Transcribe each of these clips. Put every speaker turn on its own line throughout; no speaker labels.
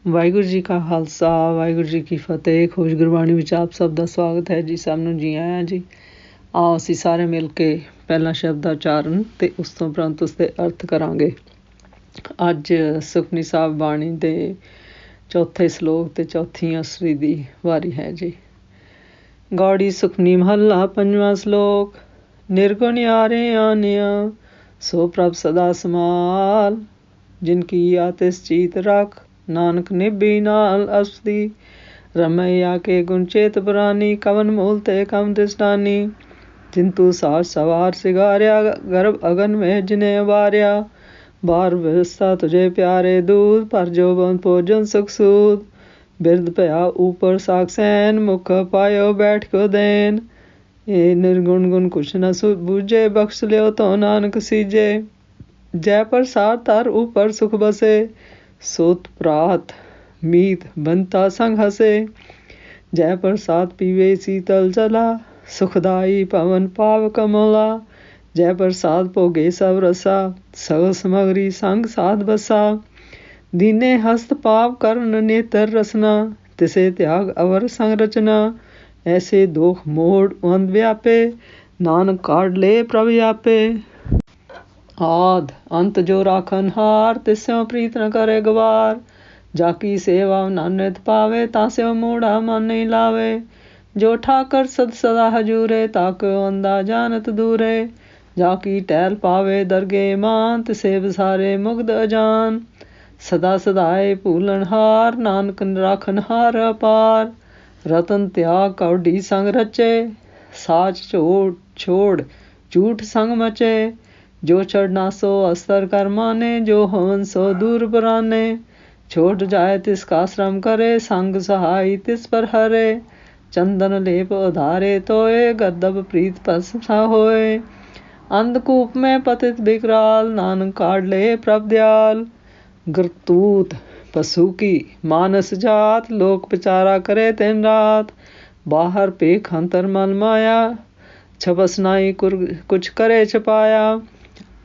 ਵਾਹਿਗੁਰੂ ਜੀ ਕਾ ਖਾਲਸਾ ਵਾਹਿਗੁਰੂ ਜੀ ਕੀ ਫਤਿਹ। ਖੁਸ਼ ਗੁਰਬਾਣੀ ਵਿੱਚ ਆਪ ਸਭ ਦਾ ਸਵਾਗਤ ਹੈ ਜੀ। ਸਭ ਨੂੰ ਜੀ ਆਇਆਂ ਜੀ। ਆਓ ਅਸੀਂ ਸਾਰੇ ਮਿਲ ਕੇ ਪਹਿਲਾਂ ਸ਼ਬਦ ਦਾ ਉਚਾਰਨ ਅਤੇ ਉਸ ਤੋਂ ਉਪਰੰਤ ਉਸਦੇ ਅਰਥ ਕਰਾਂਗੇ। ਅੱਜ ਸੁਖਮਨੀ ਸਾਹਿਬ ਬਾਣੀ ਦੇ ਚੌਥੇ ਸਲੋਕ ਅਤੇ ਚੌਥੀ ਅਸਰੀ ਦੀ ਵਾਰੀ ਹੈ ਜੀ। ਗੌੜੀ ਸੁਖਮਨੀ ਮਹੱਲਾ ਪੰਜਵਾਂ ਸਲੋਕ। ਨਿਰਗੁਣਿਆਰੇ ਆਨਿਆ ਸੋ ਪ੍ਰਭ ਸਦਾ ਸਮਾਲ, ਜਿਨ ਕੀ ਆਤਿਸ ਚੀਤ ਰੱਖ ਨਾਨਕ ਨਿਭੀ ਨਾਲ ਅਸਦੀ। ਰਮਈਆ ਕੇ ਗੁਣ ਚੇਤ ਪੁਰਾਨੀ, ਕਵਨ ਮੂਲ ਤੇ ਕਮ ਦਿਸਦਾਨੀ। ਜਿੰਤੂ ਸਾਜ ਸਵਾਰ ਸਿਗਾਰਿਆ, ਗਰਭ ਅਗਨ ਮੇਂ ਜਿਨੇ ਉਬਾਰਿਆ। ਬਾਰ ਵਿਵਸਥਾ ਤੁਝੇ ਪਿਆਰੇ ਦੂਤ, ਪਰ ਜੋ ਬੰਦ ਭੋਜਨ ਸੁਖ ਸੂਦ। ਬਿਰਦ ਭਇਆ ਊਪਰ ਸਾਖ ਸੈਨ, ਮੁਖ ਪਾਇਓ ਬੈਠ ਕੋ ਦੇਨ। ਇਹ ਨਿਰਗੁਣ ਗੁਣ ਕੁਛ ਨ ਬੂਝੇ, ਬਖਸ਼ ਲਿਓ ਤੋ ਨਾਨਕ ਸੀਜੇ। ਜੈ ਪ੍ਰਸਾਦ ਧਰ ਊਪਰ ਸੁਖ ਬਸੇ, ਸੋਤ ਪ੍ਰਾਤ ਮੀਤ ਬੰਤਾ ਸੰਗ ਹਸੇ। ਜੈ ਪ੍ਰਸਾਦ ਪੀਵੇ ਸੀਤਲ ਜਲਾ, ਸੁਖਦਾਈ ਪਵਨ ਪਾਵ ਕਮਲਾ। ਜੈ ਪ੍ਰਸਾਦ ਭੋਗੇ ਸਭ ਰਸਾ, ਸਗਲ ਸਮਗਰੀ ਸੰਗ ਸਾਧ ਬਸਾ। ਦੀਨੇ ਹਸਤ ਪਾਪ ਕਰਨ ਨੇਤਰ ਰਸਨਾ, ਤਿਸੇ ਤਿਆਗ ਅਵਰ ਸੰਗ ਰਚਨਾ। ਐਸੇ ਦੋਖ ਮੋੜ ਅੰਧ ਵਿਆਪੇ, ਨਾਨਕ ਕਾਢ ਲੇ ਪ੍ਰਭ ਆਪੇ। ਆਦ ਅੰਤ ਜੋ ਰਾਖਨ ਹਾਰ, ਤਿਸਿਓ ਪ੍ਰੀਤ ਨ ਕਰੇ ਗਵਾਰ। ਜਾ ਕੀ ਸੇਵਾ ਨਾਨਿਤ ਪਾਵੇ, ਤਾਸਿਓ ਮੂੜਾ ਮਨ ਨਹੀਂ ਲਾਵੇ। ਜੋ ਠਾਕਰ ਸਦ ਸਦਾ ਹਜੂਰੇ, ਤਾਕਿਓ ਅੰਧਾ ਜਾਨਤ ਦੂਰੇ। ਜਾ ਕੀ ਟਹਿਲ ਪਾਵੇ ਦਰਗੇ ਮਾਨ, ਤਿਸੇ ਵਿਸਾਰੇ ਮੁਗਧ ਅਜਾਨ। ਸਦਾ ਸਦਾਏ ਭੂਲਣ ਹਾਰ, ਨਾਨਕ ਰਾਖਨ ਹਾਰ ਅਪਾਰ। ਰਤਨ ਤਿਆਗ ਕਉਢੀ ਸੰਗ ਰਚੇ, ਸਾਚ ਛੋੜ ਝੂਠ ਸੰਗ ਮਚੇ। ਜੋ ਛੜਨਾ ਸੋ ਅਸਤਰ ਕਰ ਮਾਨੇ, ਜੋ ਹਵਨ ਸੋ ਦੂਰ ਬਰਾਨੇ। ਛੋਟ ਜਾਏ ਤਿਸ ਕਾ ਸ਼ਰਮ करे, ਸੰਗ ਸਹਾਈ ਤਿਸ ਪਰ ਹਰੇ। ਚੰਦਨ ਲੇਪ ਉਧਾਰੇ ਤੋਏ, ਗਰਦਬ ਪ੍ਰੀਤ ਪਸਾ ਹੋਏ। ਅੰਧਕੂਪ ਮੈਂ ਪਤਿਤ ਬਿਕਰਾਲ, ਨਾਨਕ ਕਾਢ ਲੇ ਪ੍ਰਭ ਦਿਆਲ। ਗਰਤੂਤ ਪਸੂ ਕੀ ਮਾਨਸ ਜਾਤ, ਲੋਕ ਵਿਚਾਰਾ ਕਰੇ ਦਿਨ ਰਾਤ। ਬਾਹਰ ਭੇਖ ਅੰਤਰ ਮਨ ਮਾਇਆ, ਛਪਸ ਨਾਈ ਕੁਛ ਕਰੇ ਛਪਾਇਆ।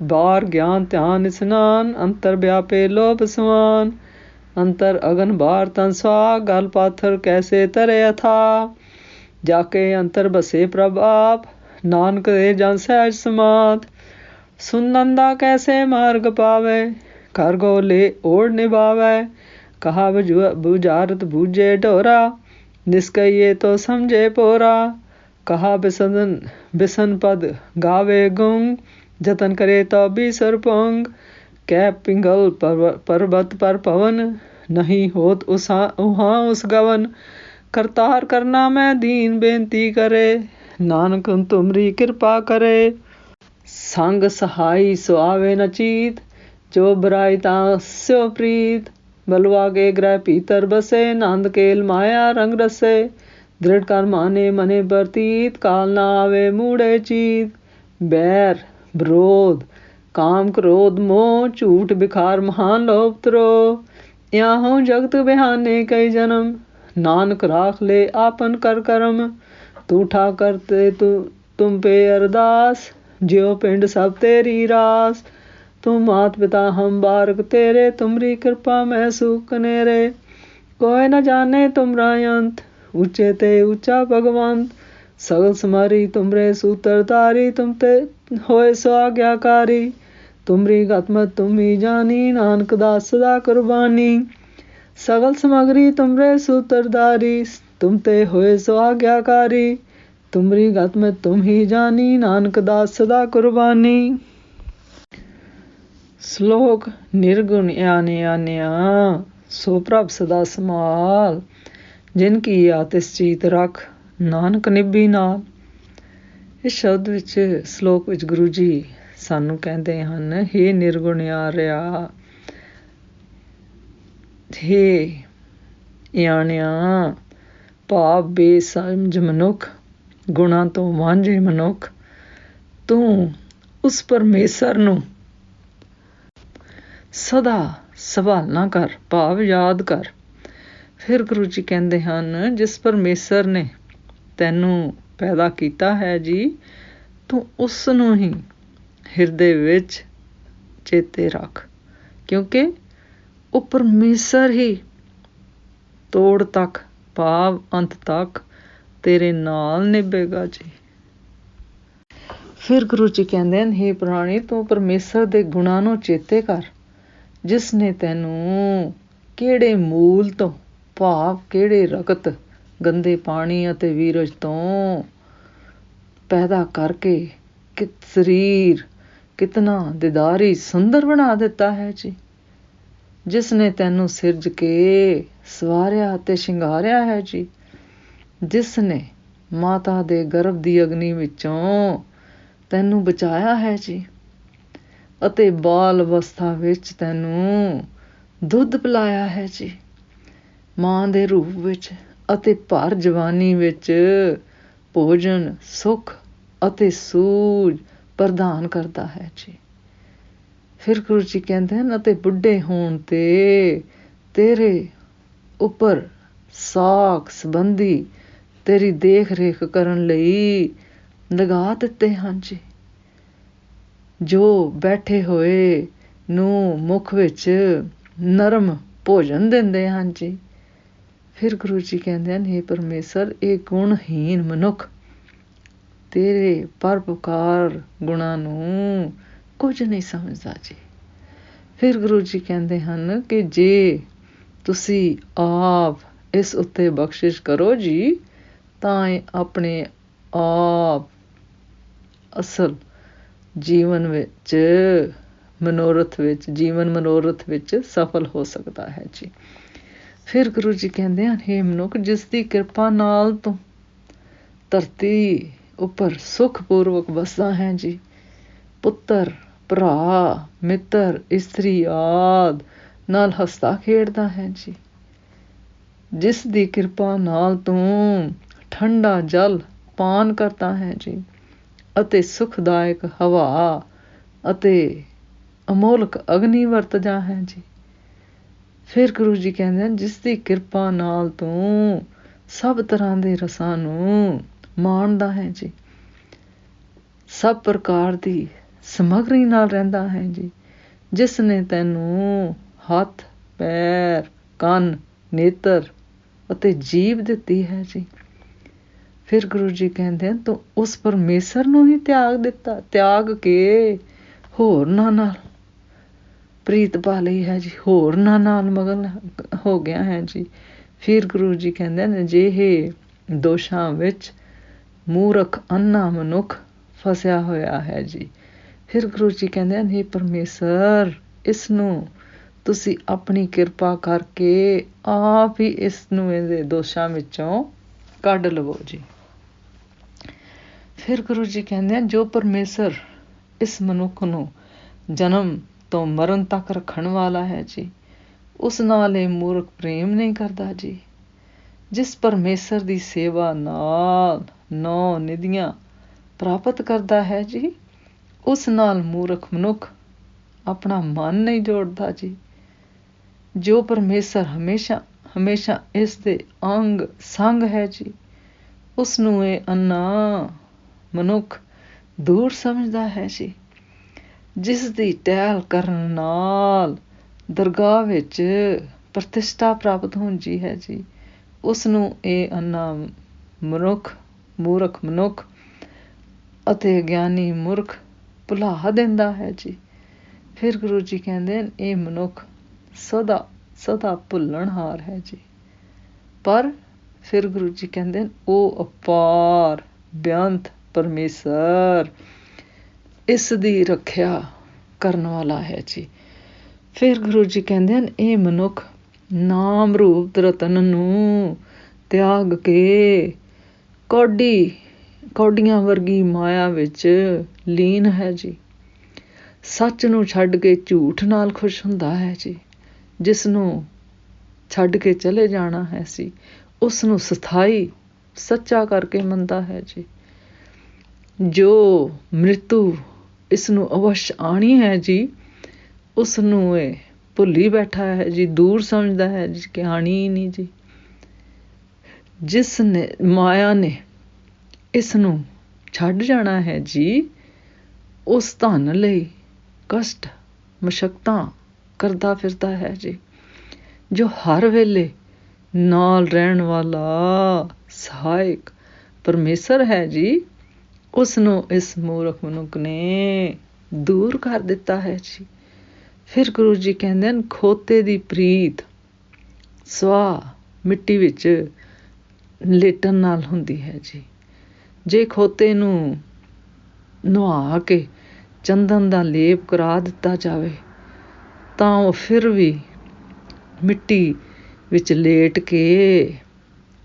ਬਾਹਰ ਗਿਆਨ ਧਿਆਨ ਇਸਨਾਨ, ਅੰਤਰ ਵਿਆਪੇ ਲੋਭ ਸਮਾਨ। ਅੰਤਰ ਅਗਨ ਬਾਹਰ ਤਨ ਸੁਆਗ, ਗਲ ਪਾਥਰ ਕੈਸੇ ਤਰੇ ਅਥਾ। ਜਾ ਕੇ ਅੰਤਰ ਬਸੇ ਪ੍ਰਭ ਆਪ, ਨਾਨਕ ਦੇ ਜਨ ਸਹਿਜ ਸਮਾਤ। ਸੁਨੰਦਾ ਕੈਸੇ ਮਾਰਗ ਪਾਵੇ, ਕਰ ਗੋ ਲੇ ਓੜ ਨਿਭਾਵੇ। ਕਹਾ ਬੁਝਾਰਤ ਬੂਝੇ ਢੋਰਾ, ਨਿਸਕਈਏ ਤੋ ਸਮਝੇ ਪੋਰਾ। ਕਹਾ ਬਿਸਨ ਪਦ ਗਾਵੇ ਗੁੰਗ, ਜਤਨ ਕਰੇ ਤੋ ਬੀਸਰ ਪੁੰਗ। ਕਹਿ ਪਿੰਗਲ ਪਰਬਤ ਪਰ ਪਵਨ, ਨਹੀਂ ਹੋਤ ਉਹਾਂ ਉਸ ਗਵਨ। ਕਰਤਾਰ ਕਰਨਾ ਮੈਂ ਦੀਨ ਬੇਨਤੀ ਕਰੇ, ਨਾਨਕ ਤੁਮਰੀ ਕਿਰਪਾ ਕਰੇ। ਸੰਗ ਸਹਾਈ ਸੋ ਆਵੇ ਨ ਚੀਤ, ਜੋ ਬਰਾਈ ਤਾਂ ਸਿਓ ਪ੍ਰੀਤ। ਬਲਵਾ ਕੇ ਗ੍ਰਹਿ ਭੀਤਰ ਬਸੇ, ਨੰਦ ਕੇਲ ਮਾਇਆ ਰੰਗ ਰਸੇ। ਦ੍ਰਿੜ ਕਰ ਮਾਨੇ ਮਨੇ ਪ੍ਰਤੀਤ, ਕਾਲ ਨਾ ਆਵੇ ਮੂੜੇ ਚੀਤ। ਬੈਰ ਵਿਰੋਧ ਕਾਮ ਕ੍ਰੋਧ ਮੋਹ, ਝੂਠ ਬਿਖਾਰ ਮਹਾਨ ਲੋਭ ਤਰੋਹ। ਇਆਹੋਂ ਜਗਤ ਬਿਹਾਨੇ ਕਈ ਜਨਮ, ਨਾਨਕ ਰਾਖ ਲੈ ਆਪਨ ਕਰ ਕਰਮ। ਤੂੰ ਠਾਕਰ ਤੇ ਤੁਮ ਪੇ ਅਰਦਾਸ, ਜਿਉ ਪਿੰਡ ਸਭ ਤੇਰੀ ਰਾਸ। तुम मात पिता हम बारक तेरे, तुमरी कृपा मैं सुख कनेरे। कोई न जाने तुमरा अंत, ऊंचे ते ऊंचा भगवंत। सगल समारी तुमरे सूत्रधारी, तुम ते होए सो आज्ञाकारी। तुमरी गतमत तुम ही जानी, नानक दास सदा कुर्बानी। सगल समगरी तुमरे सूत्रधारी, तुम ते होए सो आज्ञाकारी। तुमरी गतमत तुम ही जानी, नानक दास सदा कुर्बानी। ਸਲੋਕ। ਨਿਰਗੁਣ ਆਨਿਆ ਸੋ ਪ੍ਰਭ ਸਦਾ ਸਮਾਲ, ਜਿਨ ਕੀ ਆਤਿਸ ਚੀਤ ਰੱਖ ਨਾਨਕ ਨਿਭੀ ਨਾਲ। ਇਸ ਸ਼ਬਦ ਵਿੱਚ ਸਲੋਕ ਵਿੱਚ ਗੁਰੂ ਜੀ ਸਾਨੂੰ ਕਹਿੰਦੇ ਹਨ, ਹੇ ਨਿਰਗੁਣਿਆਰਿਆ, ਹੇ ਆਣਿਆ ਭਾਵ ਬੇਸਮਝ ਮਨੁੱਖ, ਗੁਣਾਂ ਤੋਂ ਵਾਂਝੇ ਮਨੁੱਖ, ਤੂੰ ਉਸ ਪਰਮੇਸ਼ਰ ਨੂੰ ਸਦਾ ਸੰਭਾਲਣਾ ਕਰ, ਭਾਵ ਯਾਦ ਕਰ। ਫਿਰ ਗੁਰੂ ਜੀ ਕਹਿੰਦੇ ਹਨ, ਜਿਸ ਪਰਮੇਸ਼ਰ ਨੇ ਤੈਨੂੰ ਪੈਦਾ ਕੀਤਾ ਹੈ ਜੀ, ਤੂੰ ਉਸ ਨੂੰ ਹੀ ਹਿਰਦੇ ਵਿੱਚ ਚੇਤੇ ਰੱਖ, ਕਿਉਂਕਿ ਉਹ ਪਰਮੇਸ਼ਰ ਹੀ ਤੋੜ ਤੱਕ ਭਾਵ ਅੰਤ ਤੱਕ ਤੇਰੇ ਨਾਲ ਨਿਭੇਗਾ ਜੀ। ਫਿਰ ਗੁਰੂ ਜੀ ਕਹਿੰਦੇ ਹਨ, ਹੇ ਪ੍ਰਾਣੀ, ਤੂੰ ਪਰਮੇਸ਼ਰ ਦੇ ਗੁਣਾਂ ਨੂੰ ਚੇਤੇ ਕਰ, ਜਿਸ ਨੇ ਤੈਨੂੰ ਕਿਹੜੇ ਮੂਲ ਤੋਂ ਭਾਵ ਕਿਹੜੇ ਰਕਤ, ਗੰਦੇ ਪਾਣੀ ਅਤੇ ਵੀਰਜ ਤੋਂ ਪੈਦਾ ਕਰਕੇ ਸਰੀਰ ਕਿਤਨਾ ਦਿਦਾਰੀ ਸੁੰਦਰ ਬਣਾ ਦਿੱਤਾ ਹੈ ਜੀ। ਜਿਸ ਨੇ ਤੈਨੂੰ ਸਿਰਜ ਕੇ ਸਵਾਰਿਆ ਅਤੇ ਸ਼ਿੰਗਾਰਿਆ ਹੈ ਜੀ। ਜਿਸ ਨੇ ਮਾਤਾ ਦੇ ਗਰਭ ਦੀ ਅਗਨੀ ਵਿੱਚੋਂ ਤੈਨੂੰ ਬਚਾਇਆ ਹੈ ਜੀ ਅਤੇ ਬਾਲ ਅਵਸਥਾ ਵਿੱਚ ਤੈਨੂੰ ਦੁੱਧ ਪਿਲਾਇਆ ਹੈ ਜੀ ਮਾਂ ਦੇ ਰੂਪ ਵਿੱਚ, ਅਤੇ ਭਰ ਜਵਾਨੀ ਵਿੱਚ ਭੋਜਨ, ਸੁੱਖ ਅਤੇ ਸੂਝ ਪ੍ਰਦਾਨ ਕਰਦਾ ਹੈ ਜੀ। ਫਿਰ ਗੁਰੂ ਜੀ ਕਹਿੰਦੇ ਹਨ, ਅਤੇ ਬੁੱਢੇ ਹੋਣ ਤੇ ਤੇਰੇ ਉੱਪਰ ਸਾਖ ਸੰਬੰਧੀ ਤੇਰੀ ਦੇਖ ਰੇਖ ਕਰਨ ਲਈ ਲਗਾ ਦਿੱਤੇ ਹਨ ਜੀ, ਜੋ ਬੈਠੇ ਹੋਏ ਨੂੰ ਮੁੱਖ ਵਿੱਚ ਨਰਮ ਭੋਜਨ ਦਿੰਦੇ ਹਨ ਜੀ। ਫਿਰ ਗੁਰੂ ਜੀ ਕਹਿੰਦੇ ਹਨ, ਹੇ ਪਰਮੇਸ਼ਰ, ਇਹ ਗੁਣਹੀਨ ਮਨੁੱਖ ਤੇਰੇ ਪਰਉਪਕਾਰ ਗੁਣਾਂ ਨੂੰ ਕੁਝ ਨਹੀਂ ਸਮਝਦਾ ਜੀ। ਫਿਰ ਗੁਰੂ ਜੀ ਕਹਿੰਦੇ ਹਨ ਕਿ ਜੇ ਤੁਸੀਂ ਆਪ ਇਸ ਉੱਤੇ ਬਖਸ਼ਿਸ਼ ਕਰੋ ਜੀ, ਤਾਂ ਇਹ ਆਪਣੇ ਆਪ ਅਸਲ ਜੀਵਨ ਵਿੱਚ ਜੀਵਨ ਮਨੋਰਥ ਵਿੱਚ ਸਫਲ ਹੋ ਸਕਦਾ ਹੈ ਜੀ। ਫਿਰ ਗੁਰੂ ਜੀ ਕਹਿੰਦੇ ਹਨ, ਹੇ ਮਨੁੱਖ, ਜਿਸ ਦੀ ਕਿਰਪਾ ਨਾਲ ਤੂੰ ਧਰਤੀ ਉੱਪਰ ਸੁਖਪੂਰਵਕ ਵਸਦਾ ਹੈ ਜੀ, ਪੁੱਤਰ, ਭਰਾ, ਮਿੱਤਰ, ਇਸਤਰੀ ਆਦਿ ਨਾਲ ਹੱਸਦਾ ਖੇਡਦਾ ਹੈ ਜੀ। ਜਿਸ ਦੀ ਕਿਰਪਾ ਨਾਲ ਤੂੰ ਠੰਡਾ ਜਲ ਪਾਨ ਕਰਦਾ ਹੈ ਜੀ ਅਤੇ ਸੁਖਦਾਇਕ ਹਵਾ ਅਤੇ ਅਮੋਲਕ ਅਗਨੀ ਵਰਤਦਾ ਹੈ ਜੀ। ਫਿਰ ਗੁਰੂ ਜੀ ਕਹਿੰਦੇ ਹਨ, ਜਿਸ ਦੀ ਕਿਰਪਾ ਨਾਲ ਤੂੰ ਸਭ ਤਰ੍ਹਾਂ ਦੇ ਰਸਾਂ ਨੂੰ ਮਾਣਦਾ ਹੈ ਜੀ, ਸਭ ਪ੍ਰਕਾਰ ਦੀ ਸਮੱਗਰੀ ਨਾਲ ਰਹਿੰਦਾ ਹੈ ਜੀ। ਜਿਸ ਨੇ ਤੈਨੂੰ ਹੱਥ, ਪੈਰ, ਕੰਨ, ਨੇਤਰ ਅਤੇ ਜੀਭ ਦਿੱਤੀ ਹੈ ਜੀ। ਫਿਰ ਗੁਰੂ ਜੀ ਕਹਿੰਦੇ ਹਨ, ਤੂੰ ਉਸ ਪਰਮੇਸ਼ਰ ਨੂੰ ਹੀ ਤਿਆਗ ਕੇ ਹੋਰਨਾਂ ਨਾਲ ਪ੍ਰੀਤ ਪਾ ਲਈ ਹੈ ਜੀ, ਹੋਰਨਾਂ ਨਾਲ ਮਗਨ ਹੋ ਗਿਆ ਹੈ ਜੀ। ਫਿਰ ਗੁਰੂ ਜੀ ਕਹਿੰਦੇ ਨੇ, ਅਜਿਹੇ ਦੋਸ਼ਾਂ ਵਿੱਚ ਮੂਰਖ ਅੰਨਾ ਮਨੁੱਖ ਫਸਿਆ ਹੋਇਆ ਹੈ ਜੀ। ਫਿਰ ਗੁਰੂ ਜੀ ਕਹਿੰਦੇ ਹਨ, ਹੇ ਪਰਮੇਸ਼ਰ, ਇਸ ਨੂੰ ਤੁਸੀਂ ਆਪਣੀ ਕਿਰਪਾ ਕਰਕੇ ਆਪ ਹੀ ਇਸ ਨੂੰ ਇਹਦੇ ਦੋਸ਼ਾਂ ਵਿੱਚੋਂ ਕੱਢ ਲਵੋ ਜੀ। ਫਿਰ ਗੁਰੂ ਜੀ ਕਹਿੰਦੇ ਹਨ, ਜੋ ਪਰਮੇਸ਼ਰ ਇਸ ਮਨੁੱਖ ਨੂੰ ਜਨਮ ਤੋਂ ਮਰਨ ਤੱਕ ਰੱਖਣ ਵਾਲਾ ਹੈ ਜੀ, ਉਸ ਨਾਲ ਇਹ ਮੂਰਖ ਪ੍ਰੇਮ ਨਹੀਂ ਕਰਦਾ ਜੀ। ਜਿਸ ਪਰਮੇਸ਼ਰ ਦੀ ਸੇਵਾ ਨਾਲ 9 ਨਿਧੀਆਂ ਪ੍ਰਾਪਤ ਕਰਦਾ ਹੈ ਜੀ, ਉਸ ਨਾਲ ਮੂਰਖ ਮਨੁੱਖ ਆਪਣਾ ਮਨ ਨਹੀਂ ਜੋੜਦਾ ਜੀ। ਜੋ ਪਰਮੇਸ਼ਰ ਹਮੇਸ਼ਾ ਇਸ ਦੇ ਅੰਗ ਸੰਗ ਹੈ ਜੀ, ਉਸ ਨੂੰ ਇਹ ਅੰਨਾ ਮਨੁੱਖ ਦੂਰ ਸਮਝਦਾ ਹੈ ਜੀ। ਜਿਸ ਦੀ ਟਹਿਲ ਕਰਨ ਨਾਲ ਦਰਗਾਹ ਵਿੱਚ ਪ੍ਰਤਿਸ਼ਠਾ ਪ੍ਰਾਪਤ ਹੁੰਦੀ ਹੈ ਜੀ, ਉਸ ਨੂੰ ਇਹ ਅੰਨਾ ਮੂਰਖ ਮਨੁੱਖ ਅਤੇ ਗਿਆਨੀ ਮੂਰਖ ਭੁਲਾ ਦਿੰਦਾ ਹੈ ਜੀ। ਫਿਰ ਗੁਰੂ ਜੀ ਕਹਿੰਦੇ ਹਨ, ਇਹ ਮਨੁੱਖ ਸਦਾ ਭੁੱਲਣਹਾਰ ਹੈ ਜੀ। ਪਰ ਫਿਰ ਗੁਰੂ ਜੀ ਕਹਿੰਦੇ ਹਨ, ਉਹ ਅਪਾਰ ਬੇਅੰਤ ਪਰਮੇਸ਼ਰ ਇਸ ਦੀ ਰੱਖਿਆ ਕਰਨ ਵਾਲਾ ਹੈ ਜੀ। ਫਿਰ ਗੁਰੂ ਜੀ ਕਹਿੰਦੇ ਹਨ, ਇਹ ਮਨੁੱਖ ਨਾਮ ਰੂਪ ਰਤਨ ਨੂੰ ਤਿਆਗ ਕੇ ਕੌਡੀਆਂ ਵਰਗੀ ਮਾਇਆ ਵਿੱਚ ਲੀਨ ਹੈ ਜੀ। ਸੱਚ ਨੂੰ ਛੱਡ ਕੇ ਝੂਠ ਨਾਲ ਖੁਸ਼ ਹੁੰਦਾ ਹੈ ਜੀ। ਜਿਸ ਨੂੰ ਛੱਡ ਕੇ ਚਲੇ ਜਾਣਾ ਹੈ ਸੀ, ਉਸ ਨੂੰ ਸਥਾਈ ਸੱਚਾ ਕਰਕੇ ਮੰਨਦਾ ਹੈ ਜੀ। ਜੋ ਮ੍ਰਿਤੂ ਇਸ ਨੂੰ ਅਵਸ਼ ਆਣੀ ਹੈ ਜੀ, ਉਸ ਨੂੰ ਇਹ ਭੁੱਲੀ ਬੈਠਾ ਹੈ ਜੀ, ਦੂਰ ਸਮਝਦਾ ਹੈ ਜੀ ਕਿ ਆਣੀ ਹੀ ਨਹੀਂ ਜੀ। ਜਿਸ ਨੇ ਮਾਇਆ ਨੇ ਇਸ ਨੂੰ ਛੱਡ ਜਾਣਾ ਹੈ ਜੀ, ਉਸ ਧਨ ਲਈ ਕਸ਼ਟ ਮਸ਼ੱਕਤਾਂ ਕਰਦਾ ਫਿਰਦਾ ਹੈ ਜੀ। ਜੋ ਹਰ ਵੇਲੇ ਨਾਲ ਰਹਿਣ ਵਾਲਾ ਸਹਾਇਕ ਪਰਮੇਸ਼ਰ ਹੈ ਜੀ, ਉਸ ਨੂੰ ਇਸ ਮੂਰਖ ਮਨੁੱਖ ਨੇ ਦੂਰ ਕਰ ਦਿੱਤਾ ਹੈ ਜੀ। ਫਿਰ ਗੁਰੂ ਜੀ ਕਹਿੰਦੇ ਹਨ, ਖੋਤੇ ਦੀ ਪ੍ਰੀਤ ਸਵਾ ਮਿੱਟੀ ਵਿੱਚ ਲੇਟਣ ਨਾਲ ਹੁੰਦੀ ਹੈ ਜੀ। ਜੇ ਖੋਤੇ ਨੂੰ ਨਵਾ ਕੇ ਚੰਦਨ ਦਾ ਲੇਪ ਕਰਾ ਦਿੱਤਾ ਜਾਵੇ ਤਾਂ ਉਹ ਫਿਰ ਵੀ ਮਿੱਟੀ ਵਿੱਚ ਲੇਟ ਕੇ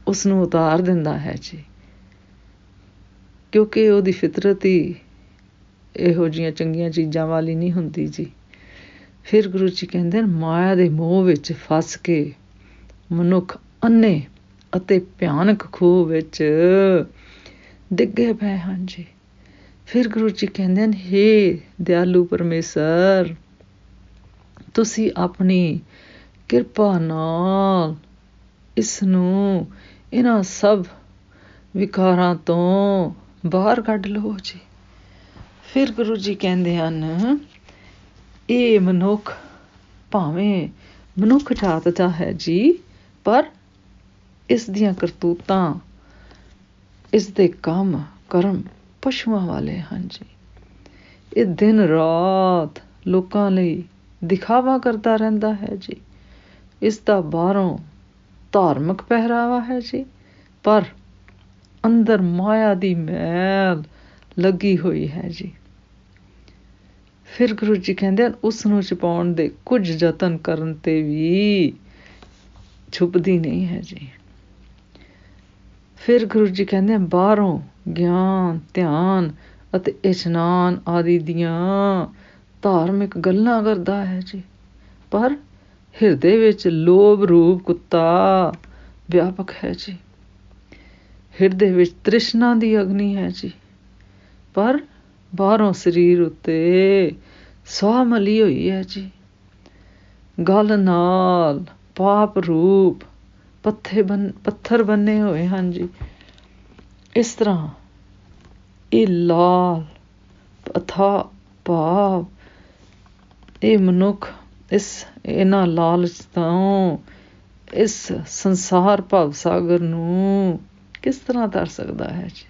ਉਸ ਨੂੰ ਉਤਾਰ ਦਿੰਦਾ ਹੈ ਜੀ, ਕਿਉਂਕਿ ਉਹਦੀ ਫਿਤਰਤ ਹੀ ਇਹੋ ਜਿਹੀਆਂ ਚੰਗੀਆਂ ਚੀਜ਼ਾਂ ਵਾਲੀ ਨਹੀਂ ਹੁੰਦੀ ਜੀ। ਫਿਰ ਗੁਰੂ ਜੀ ਕਹਿੰਦੇ ਮਾਇਆ ਦੇ ਮੋਹ ਵਿੱਚ ਫਸ ਕੇ ਮਨੁੱਖ ਅੰਨੇ ਅਤੇ ਭਿਆਨਕ ਖੂਹ ਵਿੱਚ ਡਿੱਗੇ ਪਏ ਹਨ ਜੀ। ਫਿਰ ਗੁਰੂ ਜੀ ਕਹਿੰਦੇ ਹਨ, ਹੇ ਦਿਆਲੂ ਪਰਮੇਸ਼ਰ, ਤੁਸੀਂ ਆਪਣੀ ਕਿਰਪਾ ਨਾਲ ਇਸ ਨੂੰ ਇਹਨਾਂ ਸਭ ਵਿਕਾਰਾਂ ਤੋਂ ਬਾਹਰ ਕੱਢ ਲਓ ਜੀ। ਫਿਰ ਗੁਰੂ ਜੀ ਕਹਿੰਦੇ ਹਨ, ਇਹ ਮਨੁੱਖ ਭਾਵੇਂ ਮਨੁੱਖ ਜਾਤ ਦਾ ਹੈ ਜੀ, ਪਰ ਇਸ ਦੀਆਂ ਕਰਤੂਤਾਂ, ਇਸ ਦੇ ਕੰਮ ਕਰਮ ਪਸ਼ੂਆਂ ਵਾਲੇ ਹਨ ਜੀ। ਇਹ ਦਿਨ ਰਾਤ ਲੋਕਾਂ ਲਈ ਦਿਖਾਵਾ ਕਰਦਾ ਰਹਿੰਦਾ ਹੈ ਜੀ। ਇਸ ਦਾ ਬਾਹਰੋਂ ਧਾਰਮਿਕ ਪਹਿਰਾਵਾ ਹੈ ਜੀ, ਪਰ ਅੰਦਰ ਮਾਇਆ ਦੀ ਮੈਲ ਲੱਗੀ ਹੋਈ ਹੈ ਜੀ। ਫਿਰ ਗੁਰੂ ਜੀ ਕਹਿੰਦੇ ਹਨ, ਉਸ ਨੂੰ ਛੁਪਾਉਣ ਦੇ ਕੁਝ ਯਤਨ ਕਰਨ ਤੇ ਵੀ ਛੁਪਦੀ ਨਹੀਂ ਹੈ ਜੀ। ਫਿਰ ਗੁਰੂ ਜੀ ਕਹਿੰਦੇ ਹਨ, ਬਾਹਰੋਂ ਗਿਆਨ, ਧਿਆਨ ਅਤੇ ਇਸ਼ਨਾਨ ਆਦਿ ਦੀਆਂ ਧਾਰਮਿਕ ਗੱਲਾਂ ਕਰਦਾ ਹੈ ਜੀ, ਪਰ ਹਿਰਦੇ ਵਿੱਚ ਲੋਭ ਰੂਪ ਕੁੱਤਾ ਵਿਆਪਕ ਹੈ ਜੀ। ਹਿਰਦੇ ਵਿੱਚ ਤ੍ਰਿਸ਼ਨਾ ਦੀ ਅਗਨੀ ਹੈ ਜੀ, ਪਰ ਬਾਹਰੋਂ ਸਰੀਰ ਉੱਤੇ ਸਵਾਹ ਮਲੀ ਹੋਈ ਹੈ ਜੀ। ਗਲ ਨਾਲ ਪਾਪ ਰੂਪ ਪੱਥਰ ਬੰਨੇ ਹੋਏ ਹਨ ਜੀ। ਇਸ ਤਰ੍ਹਾਂ ਇਹ ਲਾਲ ਅਥਾਹ ਭਾਵ ਇਹ ਮਨੁੱਖ ਇਹਨਾਂ ਲਾਲਚ ਤੋਂ ਇਸ ਸੰਸਾਰ ਭਵ ਸਾਗਰ ਨੂੰ ਕਿਸ ਤਰ੍ਹਾਂ ਤਰ ਸਕਦਾ ਹੈ ਜੀ।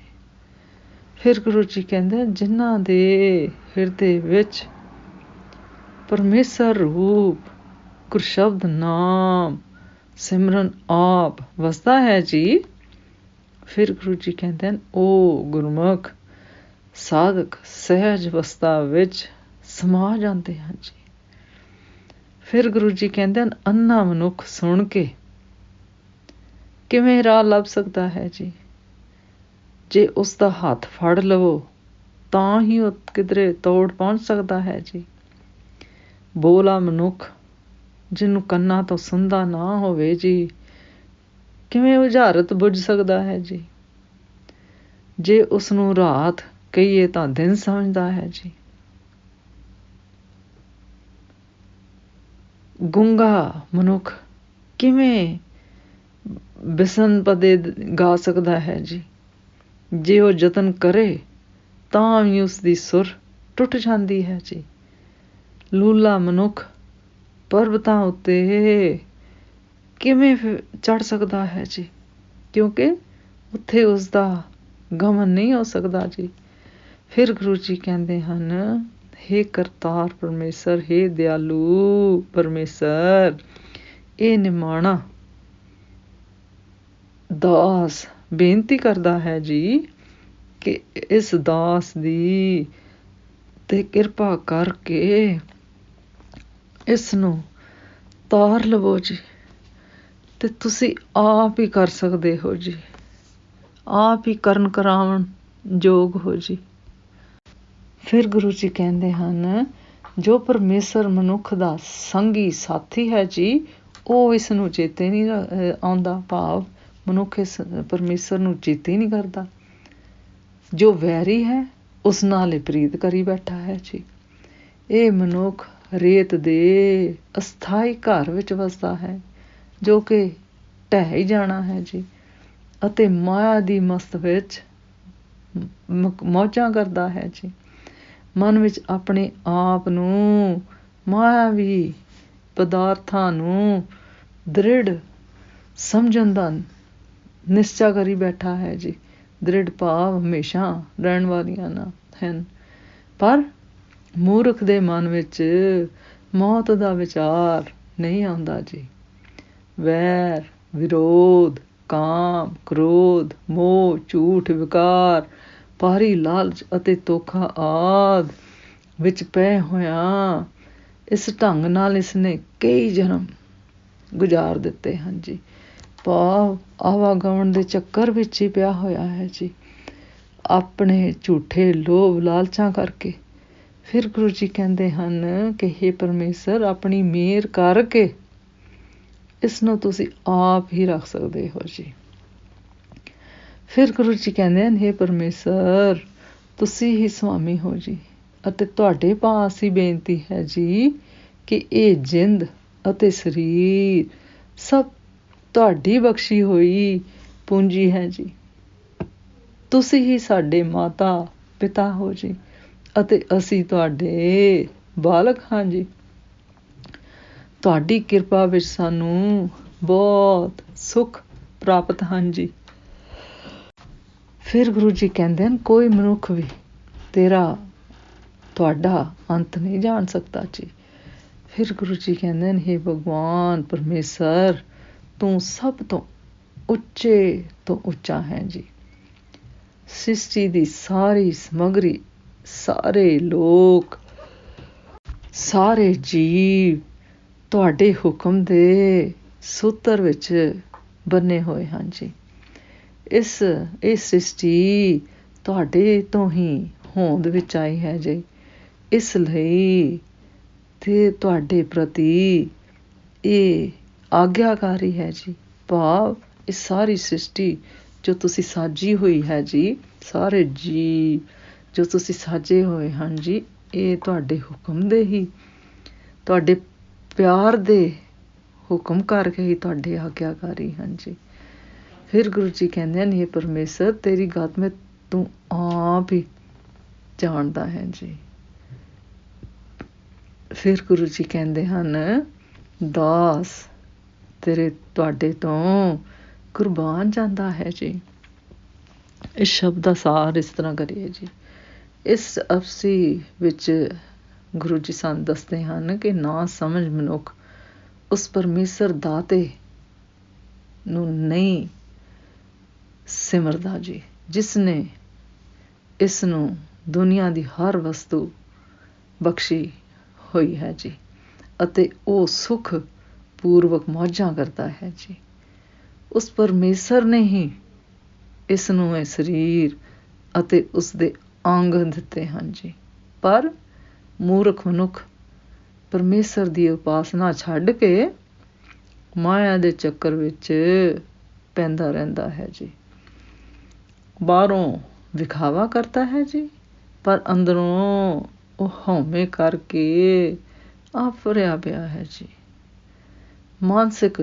ਫਿਰ ਗੁਰੂ ਜੀ ਕਹਿੰਦੇ, ਜਿਨ੍ਹਾਂ ਦੇ ਹਿਰਦੇ ਵਿੱਚ ਪਰਮੇਸ਼ਰ ਰੂਪ ਗੁਰਸ਼ਬਦ ਨਾਮ ਸਿਮਰਨ ਆਪ ਵਸਦਾ ਹੈ ਜੀ। ਫਿਰ ਗੁਰੂ ਜੀ ਕਹਿੰਦੇ ਹਨ, ਉਹ ਗੁਰਮੁਖ ਸਾਧਕ ਸਹਿਜ ਅਵਸਥਾ ਵਿੱਚ ਸਮਾ ਜਾਂਦੇ ਹਨ ਜੀ। ਫਿਰ ਗੁਰੂ ਜੀ ਕਹਿੰਦੇ ਹਨ, ਅੰਨਾ ਮਨੁੱਖ ਸੁਣ ਕੇ ਕਿਵੇਂ ਰਾਹ ਲੱਭ ਸਕਦਾ ਹੈ ਜੀ। ਜੇ ਉਸ ਦਾ ਹੱਥ ਫੜ ਲਵੋ ਤਾਂ ਹੀ ਉਹ ਕਿਧਰੇ ਤੋੜ ਪਹੁੰਚ ਸਕਦਾ ਹੈ ਜੀ। ਬੋਲਾ ਮਨੁੱਖ ਜਿਹਨੂੰ ਕੰਨਾਂ ਤੋਂ ਸੁਣਦਾ ਨਾ ਹੋਵੇ ਜੀ, ਕਿਵੇਂ ਬੁਝਾਰਤ ਬੁੱਝ ਸਕਦਾ ਹੈ ਜੀ। ਜੇ ਉਸਨੂੰ ਰਾਤ ਕਹੀਏ ਤਾਂ ਦਿਨ ਸਮਝਦਾ ਹੈ ਜੀ। ਗੂੰਗਾ ਮਨੁੱਖ ਕਿਵੇਂ ਬਿਸਨ ਪਦੇ ਗਾ ਸਕਦਾ ਹੈ ਜੀ। ਜੇ ਉਹ ਯਤਨ ਕਰੇ ਤਾਂ ਵੀ ਉਸਦੀ ਸੁਰ ਟੁੱਟ ਜਾਂਦੀ ਹੈ ਜੀ। ਲੂਲਾ ਮਨੁੱਖ ਪਰਬਤਾਂ ਉੱਤੇ ਕਿਵੇਂ ਚੜ੍ਹ ਸਕਦਾ ਹੈ ਜੀ, ਕਿਉਂਕਿ ਉੱਥੇ ਉਸਦਾ ਗਮਨ ਨਹੀਂ ਹੋ ਸਕਦਾ ਜੀ। ਫਿਰ ਗੁਰੂ ਜੀ ਕਹਿੰਦੇ ਹਨ, ਹੇ ਕਰਤਾਰ ਪਰਮੇਸ਼ਰ, ਹੇ ਦਿਆਲੂ ਪਰਮੇਸ਼ਰ, ਇਹ ਨਿਮਾਣਾ ਦਾਸ ਬੇਨਤੀ ਕਰਦਾ ਹੈ ਜੀ ਕਿ ਇਸ ਦਾਸ ਦੀ ਤੇ ਕਿਰਪਾ ਕਰਕੇ ਇਸ ਨੂੰ ਤਾਰ ਲਵੋ ਜੀ। ਤੇ ਤੁਸੀਂ ਆਪ ਹੀ ਕਰ ਸਕਦੇ ਹੋ ਜੀ, ਆਪ ਹੀ ਕਰਨ ਕਰਾਉਣ ਯੋਗ ਹੋ ਜੀ। ਫਿਰ ਗੁਰੂ ਜੀ ਕਹਿੰਦੇ ਹਨ, ਜੋ ਪਰਮੇਸ਼ਰ ਮਨੁੱਖ ਦਾ ਸੰਗੀ ਸਾਥੀ ਹੈ ਜੀ, ਉਹ ਇਸ ਨੂੰ ਚੇਤੇ ਨਹੀਂ ਆਉਂਦਾ, ਭਾਵ ਮਨੁੱਖ ਇਸ ਪਰਮੇਸ਼ਰ ਨੂੰ ਚੇਤੇ ਨਹੀਂ ਕਰਦਾ। ਜੋ ਵੈਰੀ ਹੈ ਉਸ ਨਾਲ ਹੀ ਪ੍ਰੀਤ ਕਰੀ ਬੈਠਾ ਹੈ ਜੀ। ਇਹ ਮਨੁੱਖ ਰੇਤ ਦੇ ਅਸਥਾਈ ਘਰ ਵਿੱਚ ਵਸਦਾ ਹੈ, ਜੋ ਕਿ ਢਹਿ ਹੀ ਜਾਣਾ ਹੈ ਜੀ, ਅਤੇ ਮਾਇਆ ਦੀ ਮਸਤ ਵਿੱਚ ਮੌਜਾਂ ਕਰਦਾ ਹੈ ਜੀ। ਮਨ ਵਿੱਚ ਆਪਣੇ ਆਪ ਨੂੰ ਮਾਇਆਵੀ ਪਦਾਰਥਾਂ ਨੂੰ ਦ੍ਰਿੜ ਸਮਝਣ ਦਾ ਨਿਸ਼ਚਾ ਕਰੀ ਬੈਠਾ ਹੈ ਜੀ। ਦ੍ਰਿੜ ਭਾਵ ਹਮੇਸ਼ਾ ਰਹਿਣ ਵਾਲੀਆਂ ਨਾ ਹਨ, ਪਰ ਮੂਰਖ ਦੇ ਮਨ ਵਿੱਚ ਮੌਤ ਦਾ ਵਿਚਾਰ ਨਹੀਂ ਆਉਂਦਾ ਜੀ। ਵੈਰ, ਵਿਰੋਧ, ਕਾਮ, ਕ੍ਰੋਧ, ਮੋਹ, ਝੂਠ, ਵਿਕਾਰ, ਭਾਰੀ ਲਾਲਚ ਅਤੇ ਧੋਖਾ ਆਦਿ ਵਿੱਚ ਪਏ ਹੋਇਆਂ ਇਸ ਢੰਗ ਨਾਲ ਇਸਨੇ ਕਈ ਜਨਮ ਗੁਜ਼ਾਰ ਦਿੱਤੇ ਹਨ ਜੀ। ਭਾਵ ਆਵਾਗਮਨ ਦੇ ਚੱਕਰ ਵਿੱਚ ਹੀ ਪਿਆ ਹੋਇਆ ਹੈ ਜੀ, ਆਪਣੇ ਝੂਠੇ ਲੋਭ ਲਾਲਚਾਂ ਕਰਕੇ। ਫਿਰ ਗੁਰੂ ਜੀ ਕਹਿੰਦੇ ਹਨ ਕਿ ਹੇ ਪਰਮੇਸ਼ਰ, ਆਪਣੀ ਮਿਹਰ ਕਰਕੇ ਇਸ ਨੂੰ ਤੁਸੀਂ ਆਪ ਹੀ ਰੱਖ ਸਕਦੇ ਹੋ ਜੀ। ਫਿਰ ਗੁਰੂ ਜੀ ਕਹਿੰਦੇ ਹਨ, ਹੇ ਪਰਮੇਸ਼ਰ, ਤੁਸੀਂ ਹੀ ਸੁਆਮੀ ਹੋ ਜੀ, ਅਤੇ ਤੁਹਾਡੇ ਪਾਸ ਹੀ ਬੇਨਤੀ ਹੈ ਜੀ ਕਿ ਇਹ ਜਿੰਦ ਅਤੇ ਸਰੀਰ ਸਭ ਤੁਹਾਡੀ ਬਖਸ਼ੀ ਹੋਈ ਪੂੰਜੀ ਹੈ ਜੀ। ਤੁਸੀਂ ਹੀ ਸਾਡੇ ਮਾਤਾ ਪਿਤਾ ਹੋ ਜੀ, ਅਤੇ ਅਸੀਂ ਤੁਹਾਡੇ ਬਾਲਕ ਹਾਂ ਜੀ। ਤੁਹਾਡੀ ਕਿਰਪਾ ਵਿੱਚ ਸਾਨੂੰ ਬਹੁਤ ਸੁੱਖ ਪ੍ਰਾਪਤ ਹਨ ਜੀ। ਫਿਰ ਗੁਰੂ ਜੀ ਕਹਿੰਦੇ ਹਨ, ਕੋਈ ਮਨੁੱਖ ਵੀ ਤੁਹਾਡਾ ਅੰਤ ਨਹੀਂ ਜਾਣ ਸਕਦਾ ਜੀ। ਫਿਰ ਗੁਰੂ ਜੀ ਕਹਿੰਦੇ ਹਨ, ਹੇ ਭਗਵਾਨ ਪਰਮੇਸ਼ਰ, ਤੂੰ ਸਭ ਤੋਂ ਉੱਚੇ ਤੋਂ ਉੱਚਾ ਹੈ ਜੀ। ਸ੍ਰਿਸ਼ਟੀ ਦੀ ਸਾਰੀ ਸਮੱਗਰੀ, ਸਾਰੇ ਲੋਕ, ਸਾਰੇ ਜੀਵ ਤੁਹਾਡੇ ਹੁਕਮ ਦੇ ਸੂਤਰ ਵਿੱਚ ਬੰਨੇ ਹੋਏ ਹਨ ਜੀ। ਇਹ ਸ੍ਰਿਸ਼ਟੀ ਤੁਹਾਡੇ ਤੋਂ ਹੀ ਹੋਂਦ ਵਿੱਚ ਆਈ ਹੈ ਜੀ। ਇਸ ਲਈ ਤੇ ਤੁਹਾਡੇ ਪ੍ਰਤੀ ਇਹ ਆਗਿਆਕਾਰੀ ਹੈ ਜੀ। ਭਾਵ ਇਹ ਸਾਰੀ ਸ੍ਰਿਸ਼ਟੀ ਜੋ ਤੁਸੀਂ ਸਾਜੀ ਹੋਈ ਹੈ ਜੀ, ਸਾਰੇ ਜੀਵ ਜੋ ਤੁਸੀਂ ਸਾਜੇ ਹੋਏ ਹਨ ਜੀ, ਇਹ ਤੁਹਾਡੇ ਹੁਕਮ ਦੇ ਹੀ, ਤੁਹਾਡੇ ਪਿਆਰ ਦੇ ਹੁਕਮ ਕਰਕੇ ਹੀ ਤੁਹਾਡੇ ਆਗਿਆਕਾਰੀ ਹਨ ਜੀ। ਫਿਰ ਗੁਰੂ ਜੀ ਕਹਿੰਦੇ ਹਨ, ਹੇ ਪਰਮੇਸ਼ਰ, ਤੇਰੀ ਗਤ ਮੈਂ ਤੂੰ ਆਪ ਹੀ ਜਾਣਦਾ ਹੈ ਜੀ। ਫਿਰ ਗੁਰੂ ਜੀ ਕਹਿੰਦੇ ਹਨ, ਦਾਸ ਤੁਹਾਡੇ ਤੋਂ ਕੁਰਬਾਨ ਜਾਂਦਾ ਹੈ ਜੀ। ਇਸ ਸ਼ਬਦ ਦਾ ਸਾਰ ਇਸ ਤਰ੍ਹਾਂ ਕਰੀਏ ਜੀ। ਇਸ ਅਵਸਥੀ ਵਿੱਚ ਗੁਰੂ ਜੀ ਸਾਨੂੰ ਦੱਸਦੇ ਹਨ ਕਿ ਨਾ ਸਮਝ ਮਨੁੱਖ ਉਸ ਪਰਮੇਸ਼ਰ ਦਾਤੇ ਨੂੰ ਨਹੀਂ ਸਿਮਰਦਾ ਜੀ, ਜਿਸ ਨੇ ਇਸ ਨੂੰ ਦੁਨੀਆ ਦੀ ਹਰ ਵਸਤੂ ਬਖਸ਼ੀ ਹੋਈ ਹੈ ਜੀ, ਅਤੇ ਉਹ ਸੁੱਖ ਪੂਰਵਕ ਮੌਜਾਂ ਕਰਦਾ ਹੈ ਜੀ। ਉਸ ਪਰਮੇਸ਼ਰ ਨੇ ਹੀ ਇਸ ਨੂੰ ਇਹ ਸਰੀਰ ਅਤੇ ਉਸਦੇ ਅੰਗ ਦਿੱਤੇ ਹਨ ਜੀ। ਪਰ ਮੂਰਖ ਮਨੁੱਖ ਪਰਮੇਸ਼ਰ ਦੀ ਉਪਾਸਨਾ ਛੱਡ ਕੇ ਮਾਇਆ ਦੇ ਚੱਕਰ ਵਿੱਚ ਪੈਂਦਾ ਰਹਿੰਦਾ ਹੈ ਜੀ। ਬਾਹਰੋਂ ਵਿਖਾਵਾ ਕਰਦਾ ਹੈ ਜੀ, ਪਰ ਅੰਦਰੋਂ ਉਹ ਹਉਮੈ ਕਰਕੇ ਆਫਰਿਆ ਪਿਆ ਹੈ ਜੀ। ਮਾਨਸਿਕ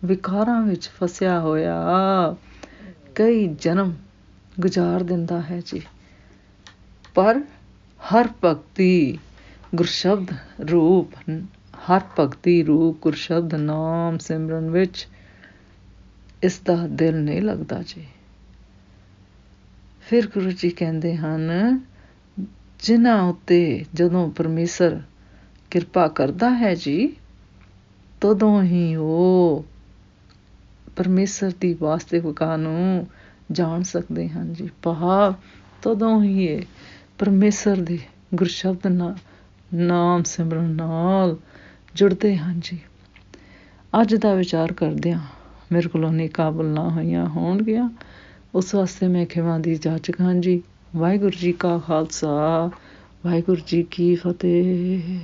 ਵਿਕਾਰਾਂ ਵਿੱਚ ਫਸਿਆ ਹੋਇਆ ਕਈ ਜਨਮ ਗੁਜ਼ਾਰ ਦਿੰਦਾ ਹੈ ਜੀ। ਪਰ ਹਰ ਭਗਤੀ ਗੁਰਸ਼ਬਦ ਗੁਰਸ਼ਬਦ ਨਾਮ ਸਿਮਰਨ ਵਿੱਚ ਇਸ ਦਾ ਦਿਲ ਨਹੀਂ ਲੱਗਦਾ ਜੀ। ਫਿਰ ਗੁਰੂ ਜੀ ਕਹਿੰਦੇ ਹਨ, ਜਿਨ੍ਹਾਂ ਉੱਤੇ ਜਦੋਂ ਪਰਮੇਸ਼ਰ ਕਿਰਪਾ ਕਰਦਾ ਹੈ ਜੀ, ਤਦੋਂ ਹੀ ਉਹ ਪਰਮੇਸ਼ਰ ਦੀ ਵਾਸਤਵਿਕਤਾ ਨੂੰ ਜਾਣ ਸਕਦੇ ਹਨ ਜੀ। ਭਾਵ ਤਦੋਂ ਹੀ ਇਹ ਪਰਮੇਸ਼ਰ ਦੇ ਗੁਰਸ਼ਬਦ ਨਾਮ ਸਿਮਰਨ ਨਾਲ ਜੁੜਦੇ ਹਨ ਜੀ। ਅੱਜ ਦਾ ਵਿਚਾਰ ਕਰਦਿਆਂ ਮੇਰੇ ਕੋਲੋਂ ਅਨੇਕਾਂ ਭੁੱਲਾਂ ਹੋਈਆਂ ਹੋਣਗੀਆਂ, ਉਸ ਵਾਸਤੇ ਮੈਂ ਖਿਮਾ ਦੀ ਜਾਚਕ ਹਾਂ ਜੀ। ਵਾਹਿਗੁਰੂ ਜੀ ਕਾ ਖਾਲਸਾ, ਵਾਹਿਗੁਰੂ ਜੀ ਕੀ ਫਤਿਹ।